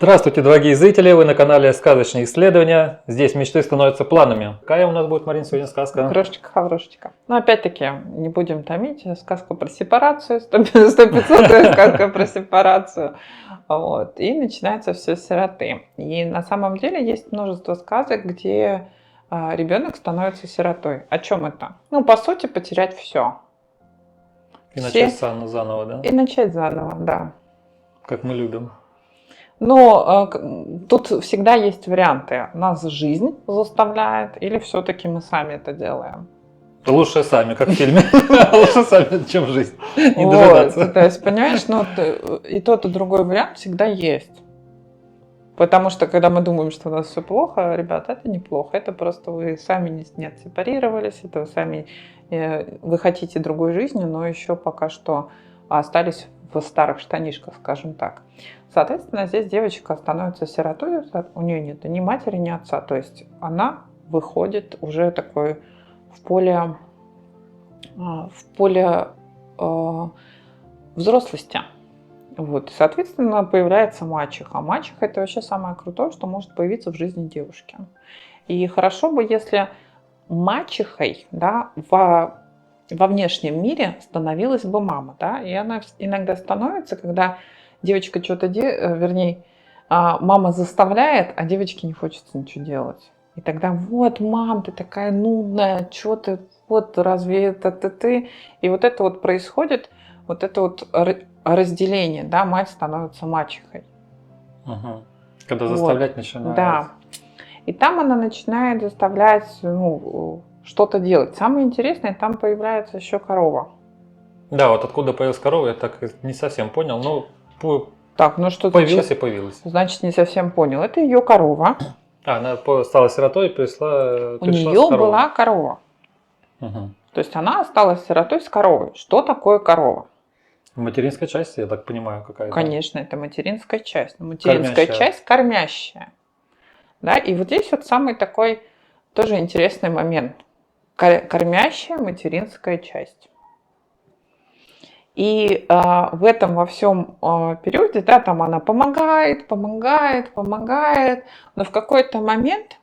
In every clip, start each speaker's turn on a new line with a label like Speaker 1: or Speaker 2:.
Speaker 1: Здравствуйте, дорогие зрители! Вы на канале «Сказочные исследования». Здесь мечты становятся планами. Какая у нас будет, Марин, сегодня сказка?
Speaker 2: Крошечка-хаврошечка. Но опять-таки, не будем томить, сказка про сепарацию, 100-500 сказка про сепарацию. Вот. И начинается все с сироты. И на самом деле есть множество сказок, где ребенок становится сиротой. О чем это? Ну, по сути, потерять все.
Speaker 1: И начать заново, да?
Speaker 2: И начать заново, да.
Speaker 1: Как мы любим.
Speaker 2: Но тут всегда есть варианты. Нас жизнь заставляет, или все-таки мы сами это делаем?
Speaker 1: Лучше сами, как в фильме. Лучше сами, чем жизнь. Не дожидаться.
Speaker 2: То есть, понимаешь, и тот, и другой вариант всегда есть. Потому что, когда мы думаем, что у нас все плохо, ребята, это неплохо. Это просто вы сами не отсепарировались, это вы сами, вы хотите другой жизни, но еще пока что остались в старых штанишках, скажем так. Соответственно, здесь девочка становится сиротой, у нее нет ни матери, ни отца. То есть она выходит уже такой в поле взрослости. Вот. Соответственно, появляется мачеха. Мачеха – это вообще самое крутое, что может появиться в жизни девушки. И хорошо бы, если мачехой, да, во внешнем мире становилась бы мама, да, и она иногда становится, когда девочка что-то делает, мама заставляет, а девочке не хочется ничего делать. И тогда вот, мам, ты такая нудная, что ты, вот разве это ты? И вот это вот происходит, вот это вот разделение, да, мать становится мачехой.
Speaker 1: Угу. Когда заставлять начинает.
Speaker 2: Да. И там она начинает заставлять, что-то делать. Самое интересное, там появляется еще корова.
Speaker 1: Да, вот откуда появилась корова, я так не совсем понял, но
Speaker 2: что
Speaker 1: появилась и появилась.
Speaker 2: Значит, не совсем понял. Это ее корова.
Speaker 1: Она стала сиротой и пришла.
Speaker 2: У нее была корова.
Speaker 1: Угу.
Speaker 2: То есть она осталась сиротой с коровой. Что такое корова?
Speaker 1: Материнская часть, я так понимаю, какая-то.
Speaker 2: Конечно, это материнская часть. Но материнская часть кормящая. Да, и вот здесь вот самый такой тоже интересный момент. Кормящая материнская часть. И в этом во всем периоде, да, там она помогает, но в какой-то момент,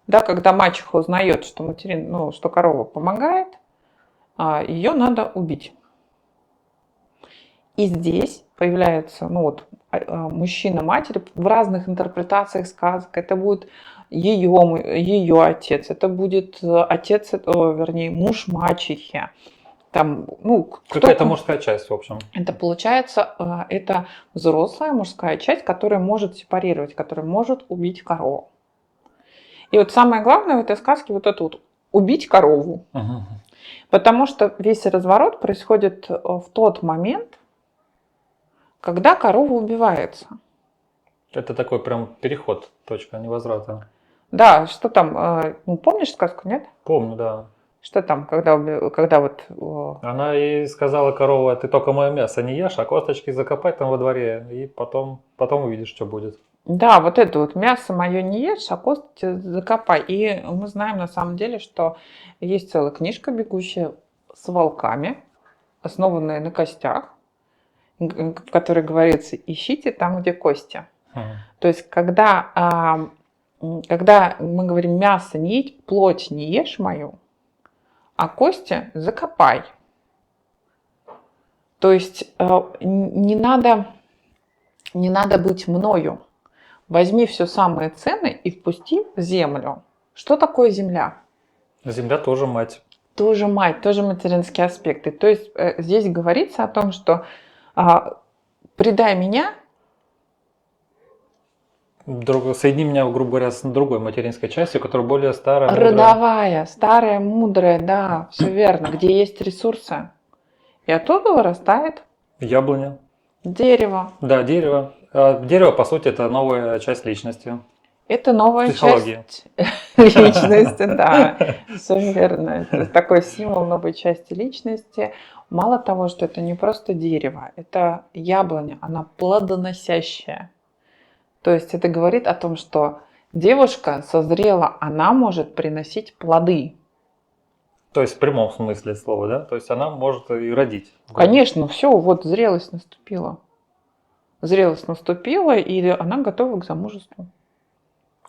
Speaker 2: да, когда мачеха узнает, что что корова помогает, ее надо убить. И здесь появляется, мужчина-матерь в разных интерпретациях сказок. Это будет ее отец, это будет муж мачехи. Там,
Speaker 1: какая-то мужская часть, в общем.
Speaker 2: Это получается, это взрослая мужская часть, которая может сепарировать, которая может убить корову. И вот самое главное в этой сказке вот это вот убить корову.
Speaker 1: Угу.
Speaker 2: Потому что весь разворот происходит в тот момент, когда корова убивается.
Speaker 1: Это такой прям переход, точка невозврата.
Speaker 2: Да, что там, помнишь сказку, нет?
Speaker 1: Помню, да.
Speaker 2: Что там, когда вот...
Speaker 1: Она ей сказала, корова, ты только мое мясо не ешь, а косточки закопать там во дворе, и потом увидишь, что будет.
Speaker 2: Да, вот это вот мясо мое не ешь, а кости закопай. И мы знаем на самом деле, что есть целая книжка «Бегущая с волками», основанная на костях, в которой говорится: ищите там, где кости. То есть, когда мы говорим мясо не ешь, плоть не ешь мою, а кости закопай. То есть не надо быть мною. Возьми все самое ценное и впусти в землю. Что такое земля?
Speaker 1: Земля тоже мать.
Speaker 2: Тоже мать, тоже материнские аспекты. То есть здесь говорится о том, что предай меня.
Speaker 1: Соедини меня, грубо говоря, с другой материнской частью, которая более старая,
Speaker 2: родовая, старая, мудрая, да, все верно, где есть ресурсы. И оттуда вырастает
Speaker 1: яблоня.
Speaker 2: Дерево.
Speaker 1: Да, дерево. Дерево, по сути, это новая часть личности.
Speaker 2: Это новая часть личности, да, все верно. Это такой символ новой части личности. Мало того, что это не просто дерево, это яблоня, она плодоносящая. То есть это говорит о том, что девушка созрела, она может приносить плоды.
Speaker 1: То есть в прямом смысле слова, да? То есть она может и родить.
Speaker 2: Конечно, все, вот зрелость наступила. зрелость наступила, и она готова к замужеству.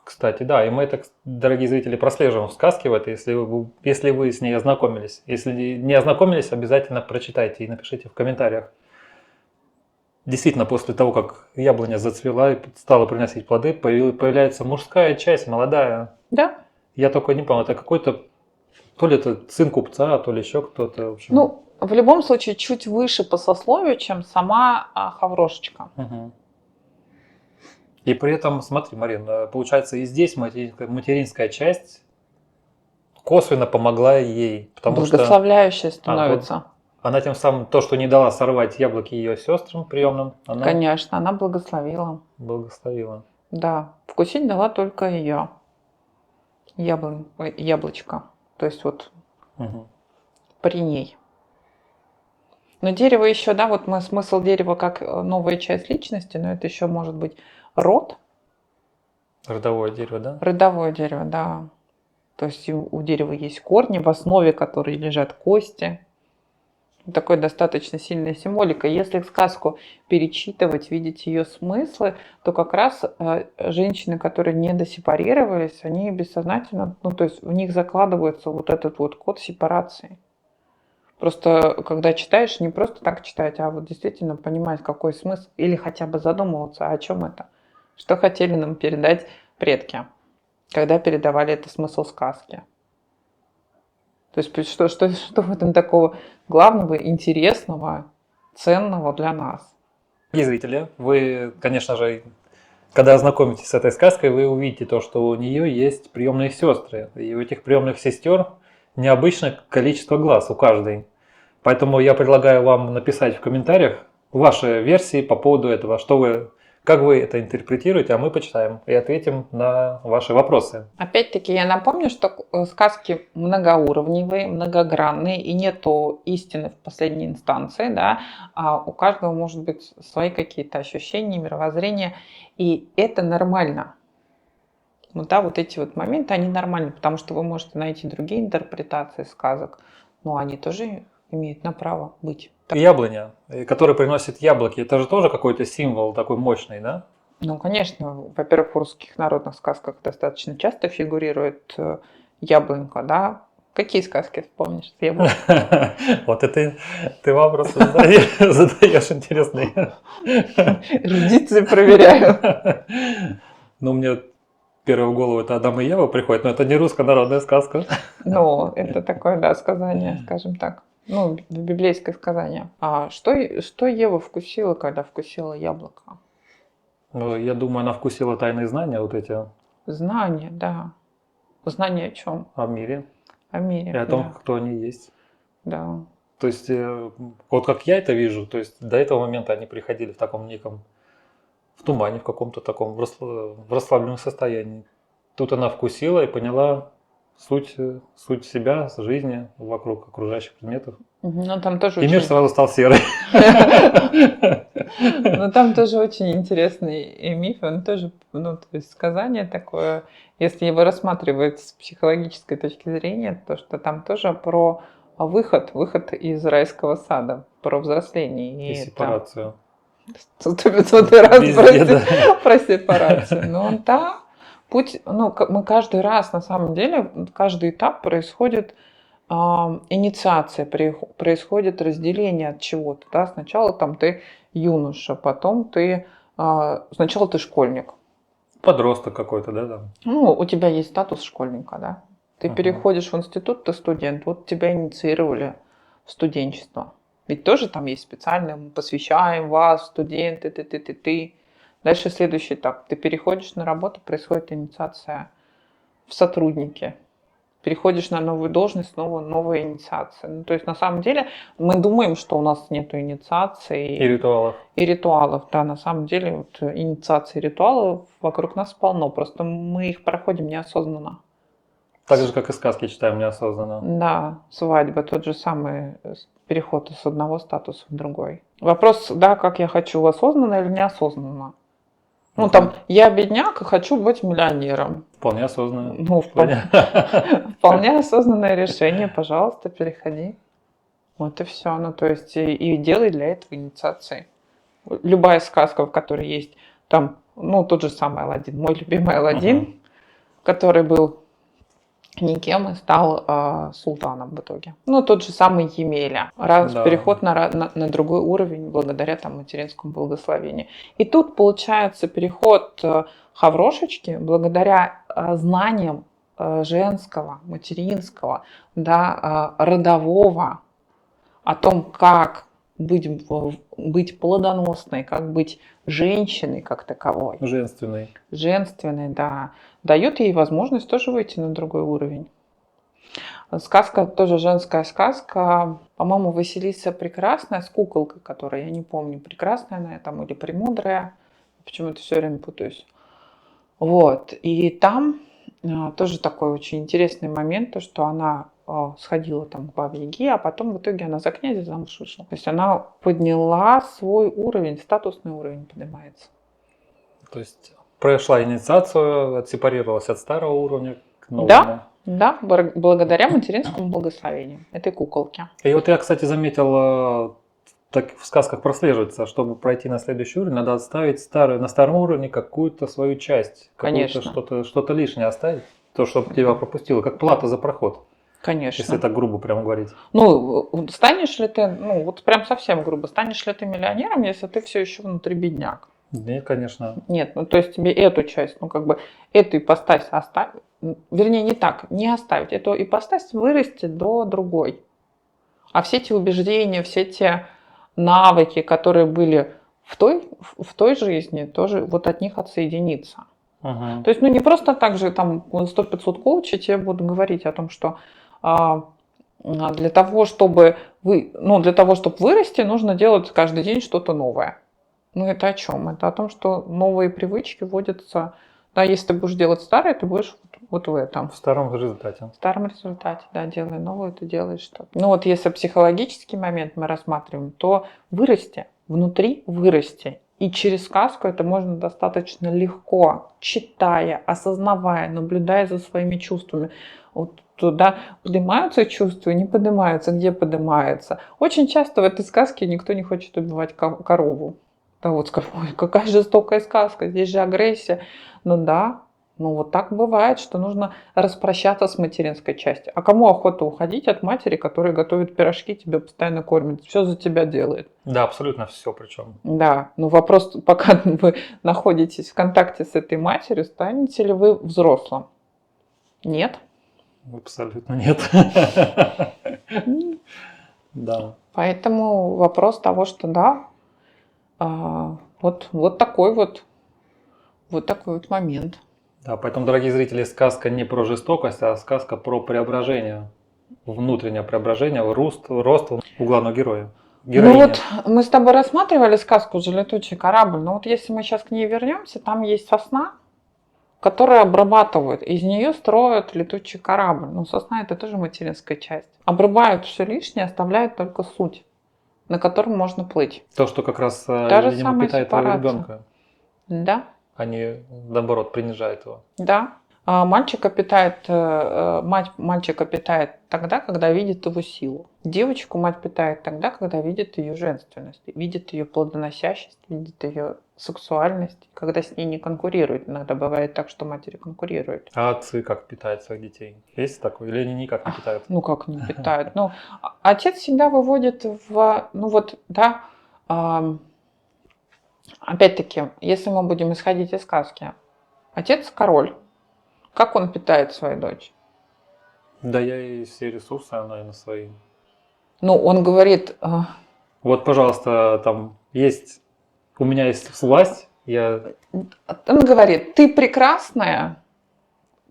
Speaker 1: Кстати, да, и мы это, дорогие зрители, прослеживаем в сказке в этой, если вы с ней ознакомились. Если не ознакомились, обязательно прочитайте и напишите в комментариях. Действительно, после того, как яблоня зацвела и стала приносить плоды, появляется мужская часть, молодая.
Speaker 2: Да?
Speaker 1: Я только не помню, это какой-то, то ли это сын купца, то ли еще кто-то. В общем.
Speaker 2: Ну, в любом случае, чуть выше по сословию, чем сама Хаврошечка.
Speaker 1: Угу. И при этом, смотри, Марин, получается, и здесь материнская часть косвенно помогла ей, потому что
Speaker 2: Благословляющая становится.
Speaker 1: она тем самым, то, что не дала сорвать яблоки ее сестрам приемным, она
Speaker 2: Конечно, она благословила.
Speaker 1: благословила.
Speaker 2: Да, вкусить дала только ее яблочко. То есть вот
Speaker 1: Угу.
Speaker 2: при ней. Но дерево еще, да, вот смысл дерева как новая часть личности, но это еще может быть род,
Speaker 1: Родовое дерево, да?
Speaker 2: родовое дерево, да. То есть у дерева есть корни, в основе которой лежат кости. Такой достаточно сильная символика. Если сказку перечитывать, видеть ее смыслы, то как раз женщины, которые не досепарировались, они бессознательно, ну то есть в них закладывается вот этот вот код сепарации. Просто когда читаешь, не просто так читать, а вот действительно понимать, какой смысл, или хотя бы задумываться, о чем это. Что хотели нам передать предки, когда передавали это смысл сказки. То есть что в этом такого главного, интересного, ценного для нас?
Speaker 1: Дорогие зрители, вы, конечно же, когда ознакомитесь с этой сказкой, вы увидите то, что у нее есть приемные сестры. И у этих приемных сестер необычное количество глаз у каждой. Поэтому я предлагаю вам написать в комментариях ваши версии по поводу этого, как вы это интерпретируете, а мы почитаем и ответим на ваши вопросы.
Speaker 2: Опять-таки я напомню, что сказки многоуровневые, многогранные, и нету истины в последней инстанции, да, а у каждого может быть свои какие-то ощущения, мировоззрения, и это нормально. Ну да, вот эти вот моменты, они нормальны, потому что вы можете найти другие интерпретации сказок, но они тоже имеют на право быть.
Speaker 1: Яблоня, которая приносит яблоки, это же тоже какой-то символ такой мощный, да?
Speaker 2: Ну, конечно, во-первых, в русских народных сказках достаточно часто фигурирует яблонька, да? Какие сказки вспомнишь с яблоком?
Speaker 1: Вот это ты вопросы задаешь интересные.
Speaker 2: Эрудиции проверяю.
Speaker 1: Ну, мне первое в голову это Адам и Ева приходит, но это не русская народная сказка.
Speaker 2: Ну, это такое, да, сказание, скажем так. Ну, библейское сказание. А что Ева вкусила, когда вкусила яблоко?
Speaker 1: Ну, я думаю, она вкусила тайные знания вот эти
Speaker 2: Знание, да. Знание о чем?
Speaker 1: о мире
Speaker 2: О мире.
Speaker 1: и о том,
Speaker 2: Да.
Speaker 1: кто они есть.
Speaker 2: Да.
Speaker 1: То есть, вот как я это вижу, то есть до этого момента они приходили в таком неком, в тумане, в каком-то таком, в расслабленном состоянии. Тут она вкусила и поняла суть себя, жизни вокруг окружающих предметов.
Speaker 2: Ну, там тоже
Speaker 1: И мир сразу стал серый.
Speaker 2: Но там тоже очень интересный миф, он тоже, ну, то есть сказание такое, если его рассматривать с психологической точки зрения, то что там тоже про выход из райского сада, про взросление.
Speaker 1: И сепарацию.
Speaker 2: 100-500 раз
Speaker 1: Везде, да.
Speaker 2: про сепарацию. Но да, путь, ну, мы каждый раз, на самом деле, каждый этап происходит инициация, происходит разделение от чего-то. Да? Сначала там ты юноша, потом ты сначала ты школьник.
Speaker 1: Подросток какой-то, да, там.
Speaker 2: Ну, у тебя есть статус школьника, да. Ты
Speaker 1: Ага.
Speaker 2: переходишь в институт, ты студент, вот тебя инициировали в студенчество. Ведь тоже там есть специальное, мы посвящаем вас, студенты, ты. Дальше следующий этап. Ты переходишь на работу, происходит инициация в сотрудники. Переходишь на новую должность, снова новая инициация. Ну, то есть на самом деле мы думаем, что у нас нет инициации
Speaker 1: И ритуалов.
Speaker 2: и ритуалов. Да, на самом деле вот, инициации и ритуалов вокруг нас полно, просто мы их проходим неосознанно.
Speaker 1: Так же, как и сказки читаем неосознанно.
Speaker 2: Да, свадьба, тот же самый переход с одного статуса в другой. Вопрос, да, как я хочу, осознанно или неосознанно. Ну, там, я бедняк и хочу быть миллионером.
Speaker 1: Вполне осознанно.
Speaker 2: Ну, вполне осознанное решение, пожалуйста, переходи. Вот и все. Ну, то есть, и делай для этого инициации. любая сказка, в которой есть там, ну, тот же самый Аладдин, мой любимый Аладдин, который был никем и стал султаном в итоге. Ну, тот же самый Емеля.
Speaker 1: Да.
Speaker 2: Переход на другой уровень благодаря там материнскому благословению. И тут получается переход Хаврошечки благодаря знаниям женского, материнского, да, родового, о том, как быть плодоносной, как быть женщиной как таковой. Женственной, да. Дает ей возможность тоже выйти на другой уровень. Сказка, тоже женская сказка. По-моему, Василиса Прекрасная с куколкой, которая, я не помню, прекрасная она там или премудрая. Почему-то все время путаюсь. Вот. И там тоже такой очень интересный момент, то, что она сходила там к Бабе Яге, а потом в итоге она за князя замуж вышла. То есть она подняла свой уровень, статусный уровень поднимается.
Speaker 1: То есть прошла инициацию, отсепарировалась от старого уровня к новому.
Speaker 2: Да, благодаря материнскому благословению этой куколки.
Speaker 1: И вот я, кстати, заметил, так в сказках прослеживается, чтобы пройти на следующий уровень, надо оставить на старом уровне какую-то свою часть.
Speaker 2: Конечно.
Speaker 1: Что-то лишнее оставить, то, чтобы тебя пропустило, как плата за проход.
Speaker 2: Конечно.
Speaker 1: Если так грубо прямо говорить.
Speaker 2: Ну, станешь ли ты, ну, вот прям совсем грубо, станешь ли ты миллионером, если ты все еще внутри бедняк?
Speaker 1: Нет, конечно.
Speaker 2: Нет, ну, то есть тебе эту часть, ну, как бы, эту ипостась оставить, вернее, не так, не оставить, эту ипостась вырастет до другой. А все эти убеждения, все те навыки, которые были в той жизни, тоже вот от них отсоединиться.
Speaker 1: Угу.
Speaker 2: То есть, ну, не просто так же там 100-500 коучей тебе будут говорить о том, что для того, чтобы вырасти, нужно делать каждый день что-то новое. Ну, это о чем? Это о том, что новые привычки вводятся. Да, если ты будешь делать старое, ты будешь вот в этом.
Speaker 1: В старом результате.
Speaker 2: В старом результате, да, делая новое, ты делаешь что-то. Ну, вот если психологический момент мы рассматриваем, то внутри вырасти. И через сказку это можно достаточно легко, читая, осознавая, наблюдая за своими чувствами. Вот туда поднимаются чувства, не поднимаются, где поднимаются. Очень часто в этой сказке никто не хочет убивать корову. Да вот скажу, ой, какая жестокая сказка, здесь же агрессия. Ну да, ну вот так бывает, что нужно распрощаться с материнской частью. А кому охота уходить от матери, которая готовит пирожки, тебя постоянно кормит, все за тебя делает?
Speaker 1: Да, абсолютно все причем.
Speaker 2: Да, но вопрос, пока вы находитесь в контакте с этой матерью, станете ли вы взрослым? Нет?
Speaker 1: Абсолютно нет. Да.
Speaker 2: Поэтому вопрос того, что да, вот такой вот момент.
Speaker 1: Да, поэтому, дорогие зрители, сказка не про жестокость, а сказка про преображение, внутреннее преображение, рост у главного героя. Героини.
Speaker 2: Ну вот мы с тобой рассматривали сказку «Летучий корабль», но вот если мы сейчас к ней вернемся, там есть сосна, которую обрабатывают, из нее строят летучий корабль. Ну, сосна это тоже материнская часть. Обрубают все лишнее, оставляют только суть, на котором можно плыть.
Speaker 1: То, что как раз,
Speaker 2: Та же
Speaker 1: видимо,
Speaker 2: самая
Speaker 1: питает твоего
Speaker 2: сепарация.
Speaker 1: ребенка.
Speaker 2: Да.
Speaker 1: А не, наоборот, принижает его.
Speaker 2: Да. Мальчика питает тогда, когда видит его силу. Девочку мать питает тогда, когда видит ее женственность, видит ее плодоносящесть, видит ее сексуальность, когда с ней не конкурирует. Иногда бывает так, что матери конкурируют.
Speaker 1: А отцы как питают своих детей? Есть такое? Или они никак не питают?
Speaker 2: Ну, как не питают? Ну, отец всегда выводит опять-таки, если мы будем исходить из сказки, отец король. Как он питает свою дочь?
Speaker 1: Да я и все ресурсы, наверное, свои.
Speaker 2: Ну, он говорит...
Speaker 1: Вот, пожалуйста, там у меня есть власть,
Speaker 2: Он говорит, ты прекрасная.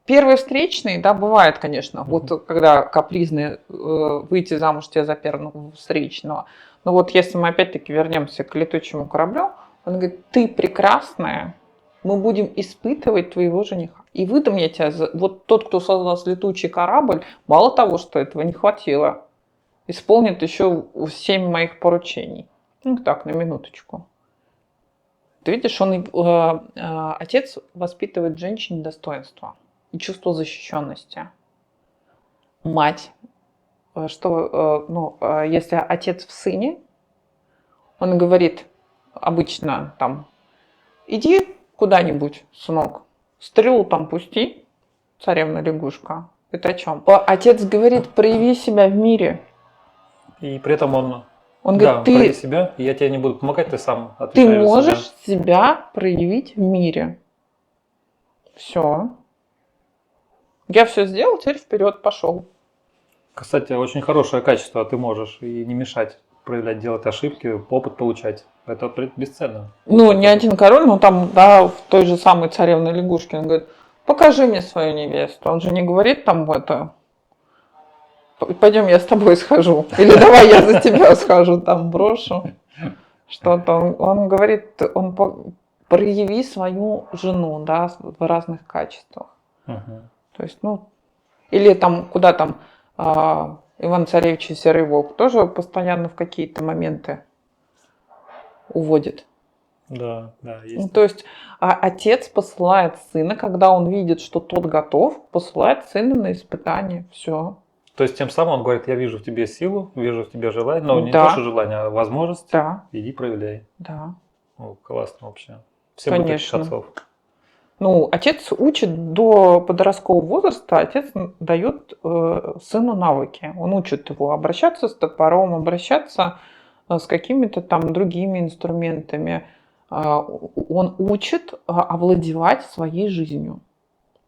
Speaker 2: Первый встречный, да, бывает, конечно. Вот когда капризные выйти замуж тебе за первого встречного. Но вот если мы опять-таки вернемся к летучему кораблю, он говорит, ты прекрасная, мы будем испытывать твоего жениха. И выдам я тебя, вот тот, кто создал летучий корабль, мало того, что этого не хватило, исполнит еще 7 моих поручений. Ну так, на минуточку. Ты видишь, отец воспитывает в женщине достоинство и чувство защищенности. Мать, если отец в сыне, он говорит, обычно там, иди куда-нибудь, сынок, стрелу там пусти, царевна лягушка. Это о чем? Отец говорит, прояви себя в мире.
Speaker 1: И при этом он,
Speaker 2: Он
Speaker 1: да,
Speaker 2: говорит,
Speaker 1: прояви себя, и я тебе не буду помогать, ты сам
Speaker 2: ты
Speaker 1: отвечаешь за
Speaker 2: можешь
Speaker 1: себя.
Speaker 2: себя проявить в мире. Все. Я все сделал, теперь вперед пошел.
Speaker 1: Кстати, очень хорошее качество, ты можешь и не мешать проявлять, делать ошибки, опыт получать. Это бесценно.
Speaker 2: Ну,
Speaker 1: Это
Speaker 2: не один король, но там, да, в той же самой царевне лягушке, он говорит, покажи мне свою невесту. Он же не говорит там это, пойдем я с тобой схожу. Или давай я за тебя схожу, там брошу. Что-то. Он говорит, прояви свою жену, да, в разных качествах.
Speaker 1: Мгм.
Speaker 2: То есть, ну, или там, куда там Иван-Царевич и Серый Волк тоже постоянно в какие-то моменты уводит.
Speaker 1: Да, да,
Speaker 2: Ну,
Speaker 1: есть.
Speaker 2: то есть отец посылает сына, когда он видит, что тот готов, посылает сына на испытание. Все.
Speaker 1: То есть тем самым он говорит, я вижу в тебе силу, вижу в тебе желание, но не
Speaker 2: Да.
Speaker 1: то, что желание, а возможность.
Speaker 2: Да,
Speaker 1: Иди проявляй.
Speaker 2: да.
Speaker 1: О, классно вообще. Всем бы таких
Speaker 2: Конечно.
Speaker 1: отцов.
Speaker 2: Ну, отец учит до подросткового возраста, отец дает сыну навыки. Он учит его обращаться с топором, обращаться с какими-то там другими инструментами. Он учит овладевать своей жизнью,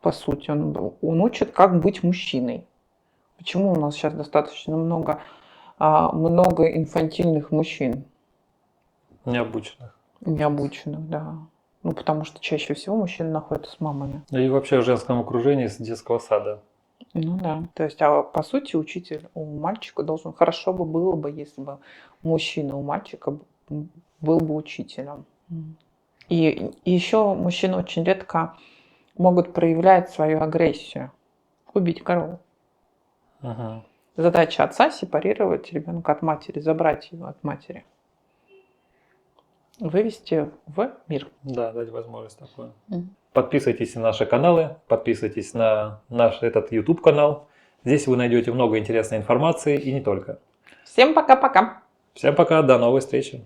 Speaker 2: по сути. Он учит, как быть мужчиной. Почему у нас сейчас достаточно много инфантильных мужчин,
Speaker 1: Необученных.
Speaker 2: необученных, да. Ну, потому что чаще всего мужчины находятся с мамами.
Speaker 1: И вообще в женском окружении с детского сада.
Speaker 2: Ну да. То есть, по сути, учитель у мальчика должен... Хорошо бы было бы, если бы мужчина у мальчика был бы учителем. И еще мужчины очень редко могут проявлять свою агрессию. Убить корову.
Speaker 1: Угу.
Speaker 2: Задача отца — сепарировать ребенка от матери, забрать его от матери. Вывести в мир.
Speaker 1: Да, дать возможность такую. Подписывайтесь на наши каналы, подписывайтесь на наш этот YouTube канал. Здесь вы найдете много интересной информации и не только.
Speaker 2: Всем пока-пока.
Speaker 1: Всем пока, до новой встречи.